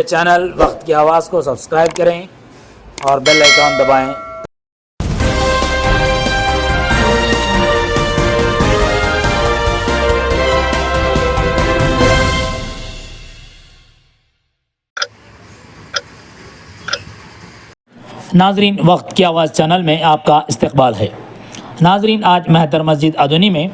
Channel وقت کی آواز کو سبسکرائب کریں اور بیل آئیکن دبائیں۔ ناظرین، وقت کی آواز چینل میں آپ کا استقبال ہے۔ ناظرین، آج مہتر مسجد ادونی میں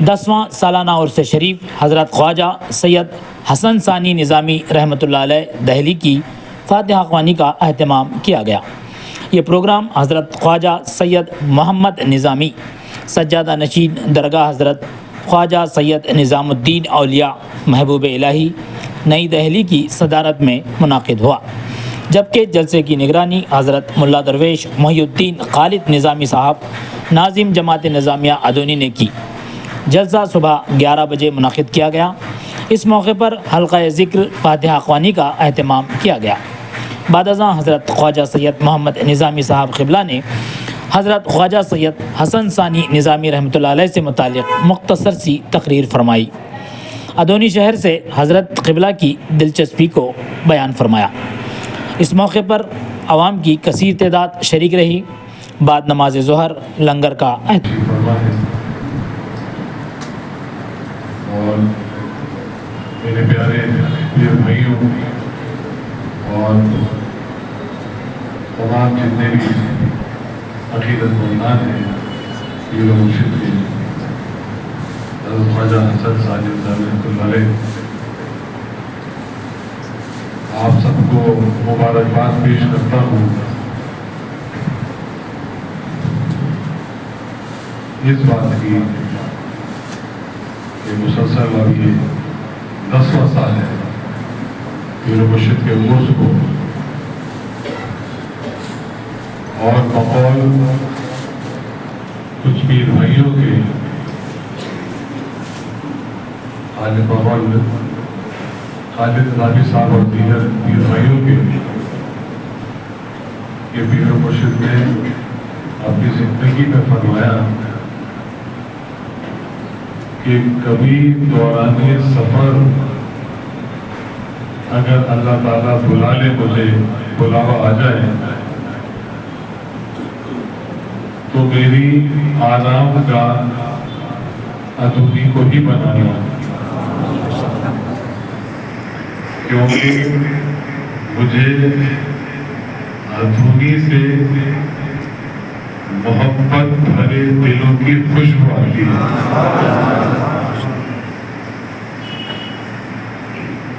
10واں سالانہ عرس شریف حضرت خواجہ سید حسن ثانی نظامی رحمۃ اللہ علیہ دہلی کی فاتحہ خوانی کا اہتمام کیا گیا۔ یہ پروگرام حضرت خواجہ سید محمد نظامی سجادہ نشین درگاہ حضرت خواجہ سید نظام الدین اولیاء محبوب الہی نئی دہلی کی صدارت میں منعقد ہوا، جبکہ جلسے کی نگرانی حضرت ملا درویش محی الدین خالد نظامی صاحب ناظم جماعت نظامیہ ادونی نے کی۔ جلسہ صبح 11 بجے منعقد کیا گیا۔ اس موقع پر حلقہ ذکر فاتحہ خوانی کا اہتمام کیا گیا۔ بعد ازاں حضرت خواجہ سید محمد نظامی صاحب قبلہ نے حضرت خواجہ سید حسن ثانی نظامی رحمۃ اللہ علیہ سے متعلق مختصر سی تقریر فرمائی۔ ادونی شہر سے حضرت قبلہ کی دلچسپی کو بیان فرمایا۔ اس موقع پر عوام کی کثیر تعداد شریک رہی۔ بعد نماز ظہر لنگر کا اور میرے پیارے بھائیوں اور تمام جتنے بھی عقیدت مندان ہیں، پیر و مرشد کے حضرت خواجہ حسن ثانی رحمۃ اللہ علیہ، آپ سب کو مبارکباد پیش کرتا ہوں اس بات کی کہ مسلسل اب یہ 10واں سال ہے پیر و مرشد کے عرس کو، اور بقول کچھ پیر بھائیوں کے خالد نظامی صاحب اور دیگر پیر بھائیوں کے یہ پیر و مرشد نے اپنی زندگی میں فرمایا کہ کبھی دوران سفر اگر اللہ تعالیٰ بلا لے، مجھے بلاوا آ جائے، تو میری آرام گاہ ادونی کو ہی بنانا، کیونکہ مجھے ادونی سے محبت بھرے دلوں کی خوشبو آتی ہے۔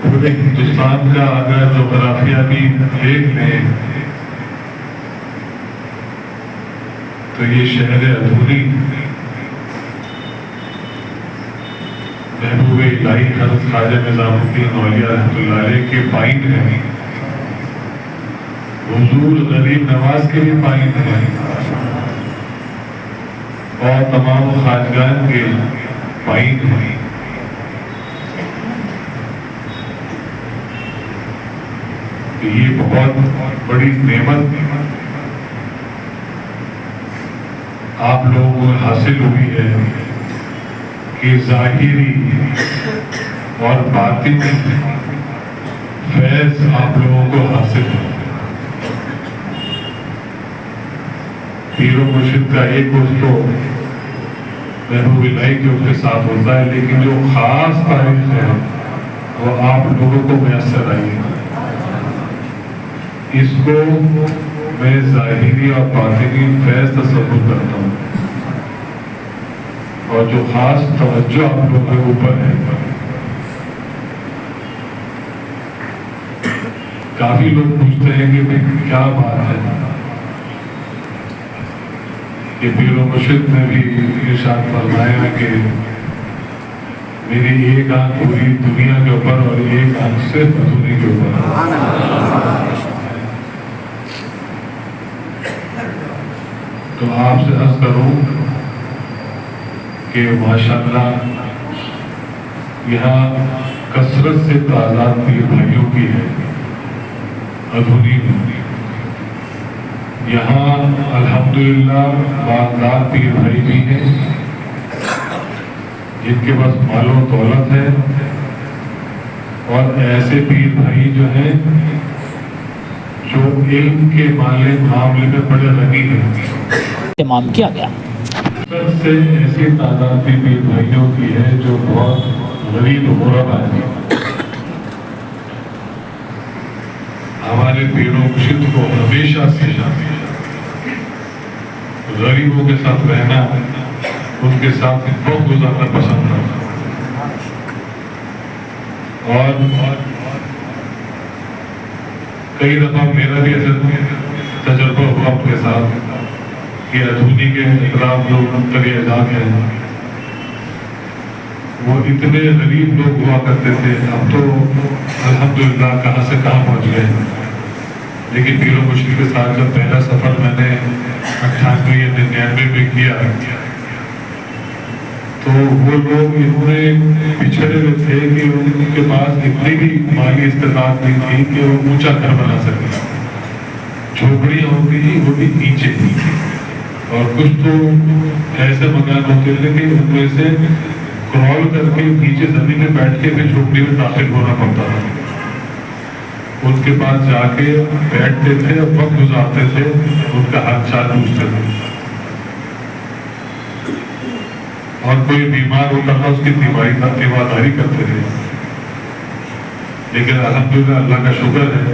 پورے ہندوستان کا اگر جغرافیہ بھی دیکھ لیں تو یہ شہر ادونی محبوب الہی حضرت خواجہ نظام الدین اولیاء رحمۃ اللہ علیہ کے پائن ہیں، حضور غریب نواز کے بھی پائن ہیں، اور تمام خواجگان کے پائن ہیں۔ یہ بہت بڑی نعمت آپ لوگوں کو حاصل ہوئی ہے کہ ظاہری اور باطنی فیض آپ لوگوں کو حاصل ہے۔ پیر و مرشد کا ایک عرس تو محبوب الہی کے اس کے ساتھ ہوتا ہے، لیکن جو خاص تاریخ ہے وہ آپ لوگوں کو میسر آئی ہے۔ اس کو میں ظاہری اور باطنی فیض تصور کرتا ہوں، اور جو خاص توجہ آپ لوگوں کے اوپر ہے، کافی لوگ پوچھتے ہیں کہ بھئی کیا بات ہے کہ پیر و مرشد نے بھی ارشاد فرمایا کہ میری ایک آنکھ پوری دنیا کے اوپر اور ایک آنکھ صرف ادونی کے اوپر۔ تو آپ سے عرض کروں کہ ماشاءاللہ یہاں کثرت سے تعداد پیر بھائیوں کی ہے ادونی میں۔ یہاں الحمدللہ باغدار پیر بھائی بھی ہیں جن کے پاس مال و دولت ہے، اور ایسے پیر بھائی جو ہیں جو علم کے معاملے میں بڑے غنی ہیں. اہتمام کیا گیا. سب سے ایسی تعداد بھی پیر بھائیوں کی ہے جو بہت غریب غربا ہے. ہمارے پیروں مرشد کو ہمیشہ سے غریبوں کے ساتھ رہنا، ان کے ساتھ وقت گزارنا پسند تھا. اور کئی دفعہ میرا بھی ایسا تجربہ ہوا آپ کے ساتھ کہ ادھونی کے اقرام جو منتری اعزاز ہیں وہ اتنے غریب لوگ ہوا کرتے تھے. اب تو الحمدللہ کہاں سے کہاں پہنچ گئے. لیکن پیر و مرشد کے ساتھ جب پہلا سفر میں نے 98 یا 99 میں کیا تو وہ لوگ انہوں نے پچھڑے ہوئے تھے کہ ان کے پاس اتنی بھی مالی استطاعت نہیں تھی کہ وہ اونچا گھر بنا سکے. جھوپڑیاں ہوتی تھی وہ بھی نیچے تھی اور کچھ تو ایسے مکان ہوتے تھے کہ ان میں سے کرال کر کے نیچے زمین میں بیٹھ کے پھر جھوپڑی میں داخل ہونا پڑتا تھا. ان کے پاس جا کے بیٹھتے تھے اور وقت گزارتے تھے. ان کا ہاتھ چال پوچھتے تھے اور کوئی بیمار ہوتا تھا اس کی تیمارداری کرتے تھے. لیکن الحمدللہ اللہ کا شکر ہے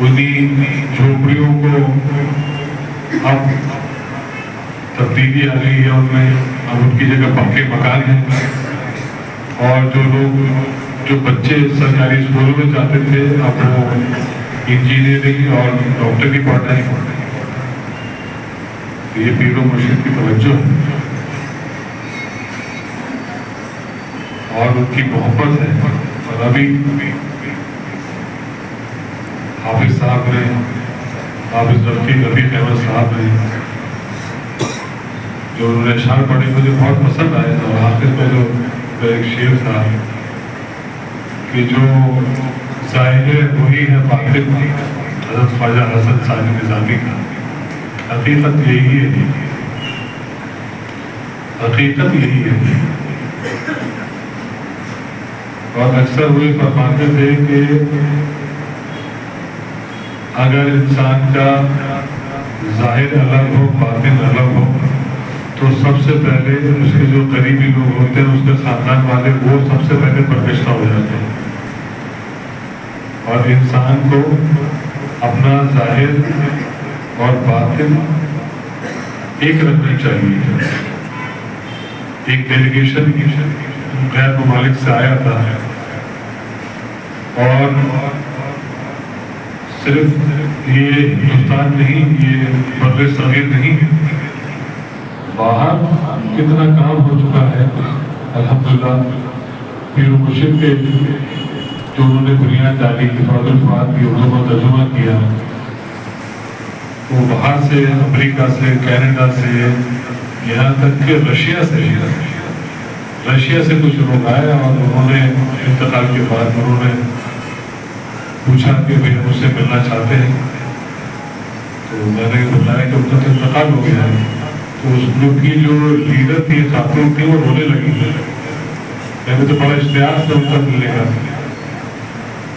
انہیں جھوپڑیوں کو اب تبدیلی آ گئی ہے. ان میں اب ان کی جگہ پکے مکان ہیں اور جو لوگ جو بچے سرکاری اسکولوں میں جاتے تھے اب وہ انجینئرنگ اور ڈاکٹر کی پڑھ رہے ہیں. یہ پیر و مرشد کی توجہ ہے اور ان کی محبت ہے. اور ابھی حافظ صاحب نے حافظ رفیق احمد صاحب نے جو انہوں نے اشعار پڑھے مجھے بہت پسند آئے. اور آخر میں جو ایک شعر تھا کہ جو ظاہر وہی ہے باطن حضرت خواجہ حسن ثانی نظامی کا. حقیقت یہی ہے، حقیقت یہی ہے. اور اکثر وہ فرماتے تھے کہ اگر انسان کا ظاہر الگ ہو باطن الگ ہو تو سب سے پہلے اس کے جو قریبی لوگ ہوتے ہیں اس کے خاندان والے وہ سب سے پہلے برگشتہ ہو جاتے ہیں. اور انسان کو اپنا ظاہر اور باطن ایک رکھنا چاہیے. ایک ڈیلیگیشن غیر ممالک سے آیا تھا اور صرف یہ ہندوستان نہیں، یہ بر صغیر نہیں، باہر کتنا کام ہو چکا ہے. الحمدللہ پیر و مرشد کے جو انہوں نے بنیاد ڈالی حفاظ الفاظ کی اردو میں ترجمہ کیا وہ باہر سے امریکہ سے کینیڈا سے یہاں تک کہ رشیا سے کچھ لوگ آئے اور انہوں نے انتقال کے بعد انہوں نے پوچھا کہ بھائی ہم اس سے ملنا چاہتے ہیں. تو میں نے بتایا کہ ان کا تو انتقال ہو گیا ہے. تو اس گروپ کی جو لیڈر تھی خاتون تھی وہ رونے لگی. میں نے تو بڑا اشتیاق سے ان کا ملنے کا.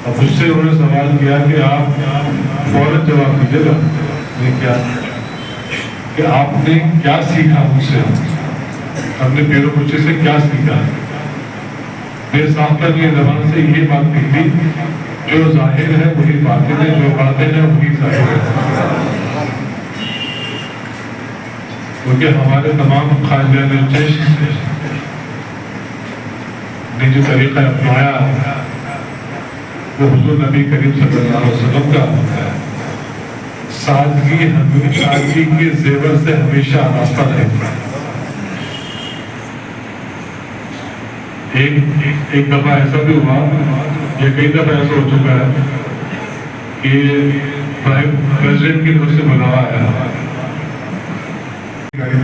اب اس سے انہوں نے سوال کیا کہ آپ فوراً جواب دیجیے گا کیا کہ آپ نے کیا سیکھا مجھ سے، اپنے پیر و مرشد سے کیا سیکھا. میرے سامنے کی زبان سے یہ بات نکلی جو ظاہر ہے وہی باطن ہے، جو باطن ہے وہی ظاہر ہے. کیونکہ ہمارے تمام خواجہ چشت نے جو طریقہ اپنایا وہ حضور نبی کریم صلی اللہ علیہ وسلم کا ہے. سادگی کے زیور سے ہمیشہ آراستہ رہتا ہے. ایک دفعہ ایسا بھی ہوا یا کئی دفعہ ایسا ہو چکا ہے کہ پریزیڈنٹ کی طرف سے بلاوا آیا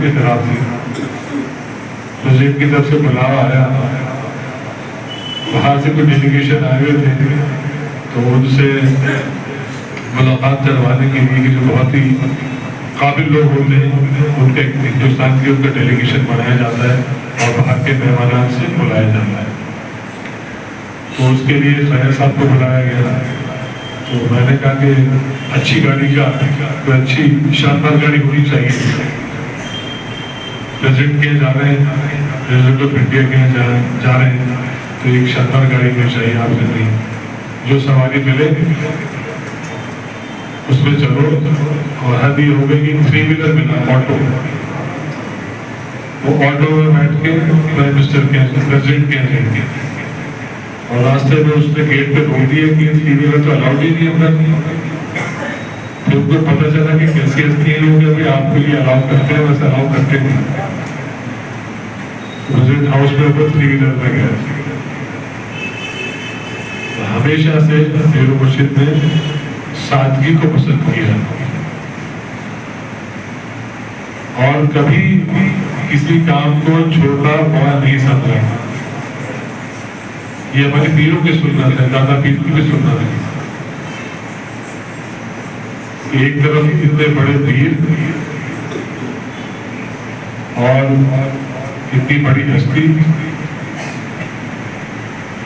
کے خلاف سے، پریزیڈنٹ کی طرف سے بلاوا آیا، باہر سے کوئی ڈیلیگیشن آئے ہوئے تھے تو ان سے ملاقات کروانے کے لیے جو بہت ہی قابل لوگ ہوتے ہیں ان کے ہندوستان کی ان کا ڈیلیگیشن بنایا جاتا ہے اور باہر کے مہمانان سے بلایا جاتا ہے. تو اس کے لیے خیر صاحب کو بلایا گیا. تو میں نے کہا کہ اچھی گاڑی کا کوئی اچھی شاندار گاڑی ہونی چاہیے. پریزیڈنٹ کے جا رہے ہیں, پریزیڈنٹ آف انڈیا کے جا رہے ہیں, تو ایک شاندار گاڑی ہونی چاہیے آپ سے. نہیں, جو سواری ملے اس میں چلو. اور حد یہ ہو گئی کہ 3 ویلر ملا, آٹو. وہ آٹو میں بیٹھ کے پرائم منسٹر کے پریزیڈنٹ کے گئے, اور راستے میں اس نے گیٹ پہ روک دیا کہ 3 ویلر تو الاؤڈ ہی نہیں ہوگا. پھر ان کو پتہ چلا کہ کیسے نہیں ہو گیا, آپ کے لیے الاؤ کرتے ہیں, ویسے الاؤ کرتے نہیں. پریزیڈنٹ ہاؤس میں اوپر 3 ویلر میں گیا. ہمیشہ سے پیر و مرشد نے سادگی کو پسند کیا, اور کبھی کسی کام کو چھوٹا بڑا نہیں سمجھا. یہ ہمارے پیروں کی سنت ہے, دادا پیر کی بھی سنت ہے. ایک طرف اتنے بڑے پیر اور اتنی بڑی ہستی,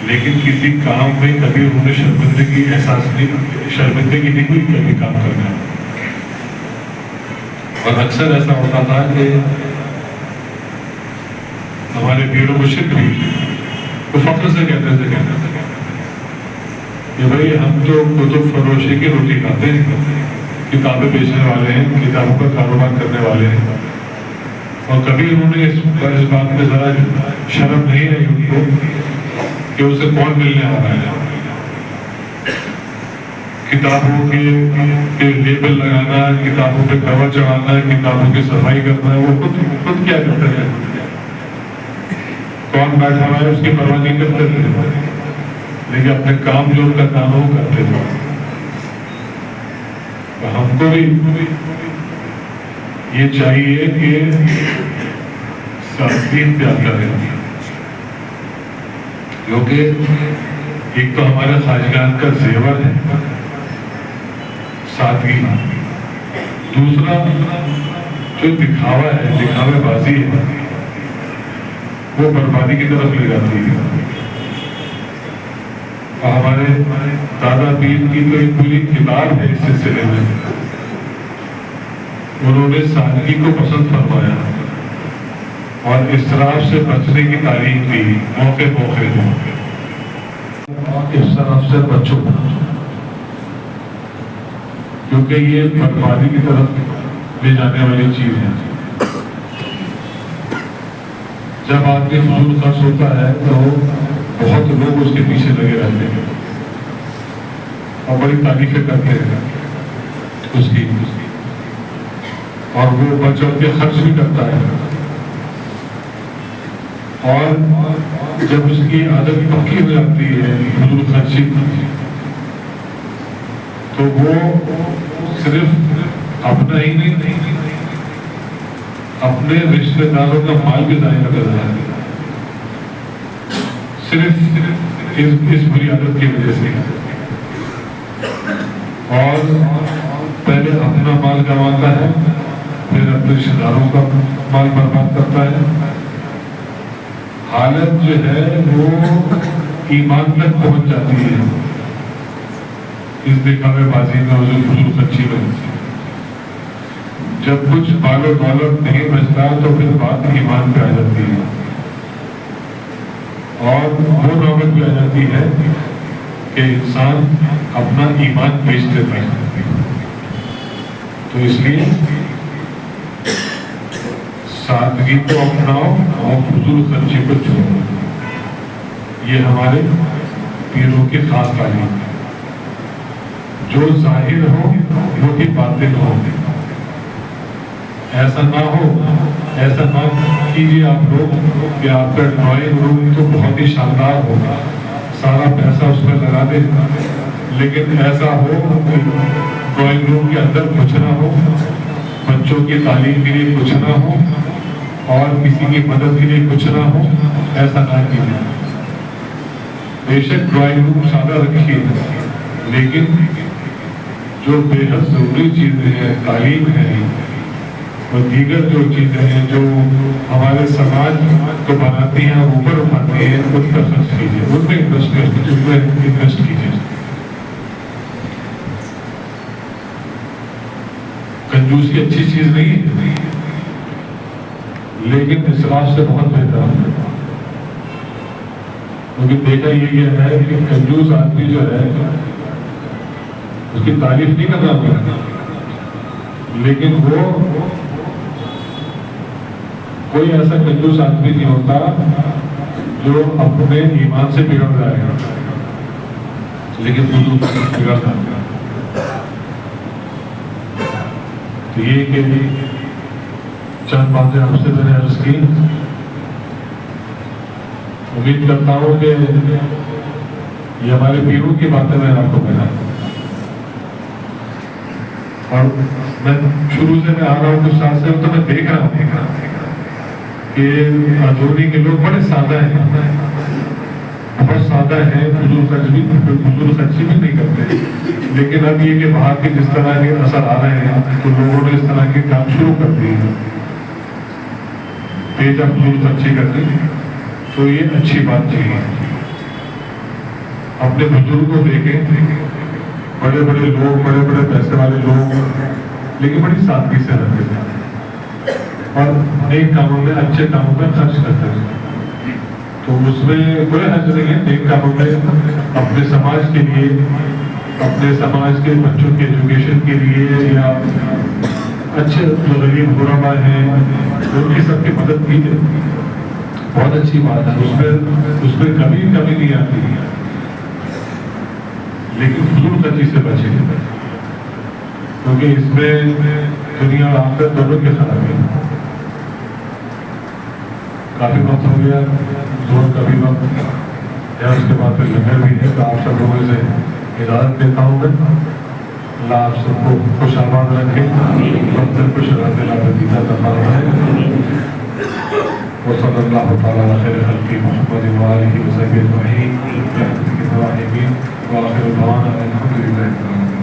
لیکن کسی کام میں کبھی انہوں نے شرمندگی نہیں ہوئی کبھی کام کرنا. اور اکثر ایسا ہوتا تھا کہ ہمارے پیر و مرشد بھی وہ فخر سے کہتے تھے کہ بھائی ہم تو کتب فروشی کی روٹی کھاتے ہیں, کتابیں بیچنے والے ہیں, کتابوں کا کاروبار کرنے والے ہیں. اور کبھی انہوں نے اس بات میں ذرا شرم نہیں آئی ان کو کہ اسے کون ملنے آ رہا ہے. کتابوں کے لیبل لگانا, کتابوں پہ کور چڑھانا, کتابوں کی صفائی کرنا, وہ خود کیا کرتے ہیں, کون بیٹھا ہوا ہے اس کی پرواہ نہیں کرتے تھے, لیکن اپنے کام جو ان کا کام ہے وہ کرتے تھے. ہم کو بھی یہ چاہیے کہ سادگی اختیار کریں, کیونکہ ایک تو ہمارے خواجگان کا زیور ہے سادگی. دوسرا جو دکھاوا ہے, دکھاوے بازی ہے, وہ بربادی کی طرف لے جاتی ہے. اور ہمارے دادا پیر کی تو ایک پوری کتاب ہے اس سلسلے میں. انہوں نے سادگی کو پسند فرمایا اور اسراف سے بچنے کی تعلیم دی, موقع اسراف سے بچو, کیونکہ یہ بربادی کی طرف لے جانے والی چیز ہے. جب آدمی فضول خرچ ہوتا ہے تو بہت لوگ اس کے پیچھے لگے رہتے ہیں اور بڑی تعریفیں کرتے ہیں اس کی, اور وہ بچ کے خرچ بھی کرتا ہے. اور جب اس کی عادت پکی ہو جاتی ہے فضول خرچی کی, تو وہ صرف اپنا ہی نہیں, اپنے رشتہ داروں کا مال بھی ضائع کر رہا ہے, صرف اس بری عادت کی وجہ سے. اور پہلے اپنا مال گنواتا ہے, پھر اپنے رشتہ داروں کا مال برباد کرتا ہے. حالت جو ہے وہ ایمان تک پہنچ جاتی ہے اس دکھاوے بازی میں, فضول خرچی میں. جب کچھ مال و دولت نہیں بچتا تو پھر بات ایمان پہ آ جاتی ہے, اور وہ نوبت بھی آ جاتی ہے کہ انسان اپنا ایمان بیچ دیتا ہے. تو اس لیے سادگی کو اپناؤ اور فضول خرچی کو چھوڑو. یہ ہمارے پیروں کی خاص تعلیم ہے. جو ظاہر ہو وہی باطن ہو. ایسا نہ کیجیے آپ لوگ کہ آپ کا ڈرائنگ روم تو بہت ہی شاندار ہوگا, سارا پیسہ اس میں لگا دیں, لیکن ایسا ہو کہ ڈرائنگ روم کے اندر کچھ نہ ہو, بچوں کی تعلیم کے لیے کچھ نہ ہو, اور کسی کی مدد کے لیے کچھ نہ ہو. ایسا نہ کیجیے. بے شک ڈرائنگ روم سادہ رکھیے, لیکن جو بے حد ضروری چیزیں ہیں, تعلیم ہے, اور دیگر جو چیزیں ہیں جو ہمارے سماج کو بناتی ہیں اور اوپر اٹھاتی ہیں ان پر خرچ کیجیے، ان پہ انویسٹ کیجیے۔ کنجوسی اچھی چیز نہیں ہے، لیکن اسراف سے بہت بہتر ہے، کیونکہ دیکھا یہ ہے کہ کنجوس آدمی جو ہے اس کی تعریف نہیں کرنا پڑتا، لیکن وہ کوئی ایسا کنجوس آدمی نہیں ہوتا جو اپنے ایمان سے بگڑ جائے گا، لیکن فضول بگڑ جائے گا۔ تو یہ کہ چند باتیں آپ سے میں نے عرض کی، امید کرتا ہوں کہ یہ ہمارے پیروں کی باتیں میں آپ کو بتاؤں، اور میں شروع سے میں آ رہا ہوں کچھ سال سے تو میں دیکھ رہا ہوں کہ اجوری کے لوگ بڑے سادہ ہیں، بہت سادہ ہیں، فضول خرچی بھی نہیں کرتے، لیکن اب یہ کہ باہر کے جس طرح کے اثر آ رہے ہیں تو لوگوں نے اس طرح کے کام شروع کر دیے ہیں، تیز فضول خرچی کرنی، تو یہ اچھی بات چاہیے۔ اپنے بزرگوں کو دیکھیں، بڑے بڑے لوگ، بڑے بڑے پیسے والے لوگ، لیکن بڑی سادگی سے رہتے ہیں اور نیک کاموں میں، اچھے کاموں میں خرچ کرتے ہیں، تو اس میں کوئی حرج نہیں ہے۔ نیک کاموں میں اپنے سماج کے لیے، اپنے سماج کے بچوں کی ایجوکیشن کے لیے، یا اچھے غریب غربا ہیں ان کی سب کی مدد کیجیے، بہت اچھی بات ہے، اس میں کبھی نہیں آتی ہے، لیکن فضول خرچی سے بچیں، کیونکہ اس میں دنیا اور آخرت دونوں کے خرابی ہے۔ کافی وقت ہو گیا، زور کا بھی وقت ہے، اس کے بعد پھر لنگر بھی ہے، تو آپ سب لوگوں سے اجازت دیتا ہوں میں۔ اللہ آپ سب کو خوش آباد رکھے، وقت خوش رہتے لابدیدہ فرمائے، وصلی اللہ تعالیٰ علی خیر خلقہ محمد وآلہ وصحبہ اجمعین برحمتہ یا ارحم الراحمین، وآخر دعوانا الحمد للہ۔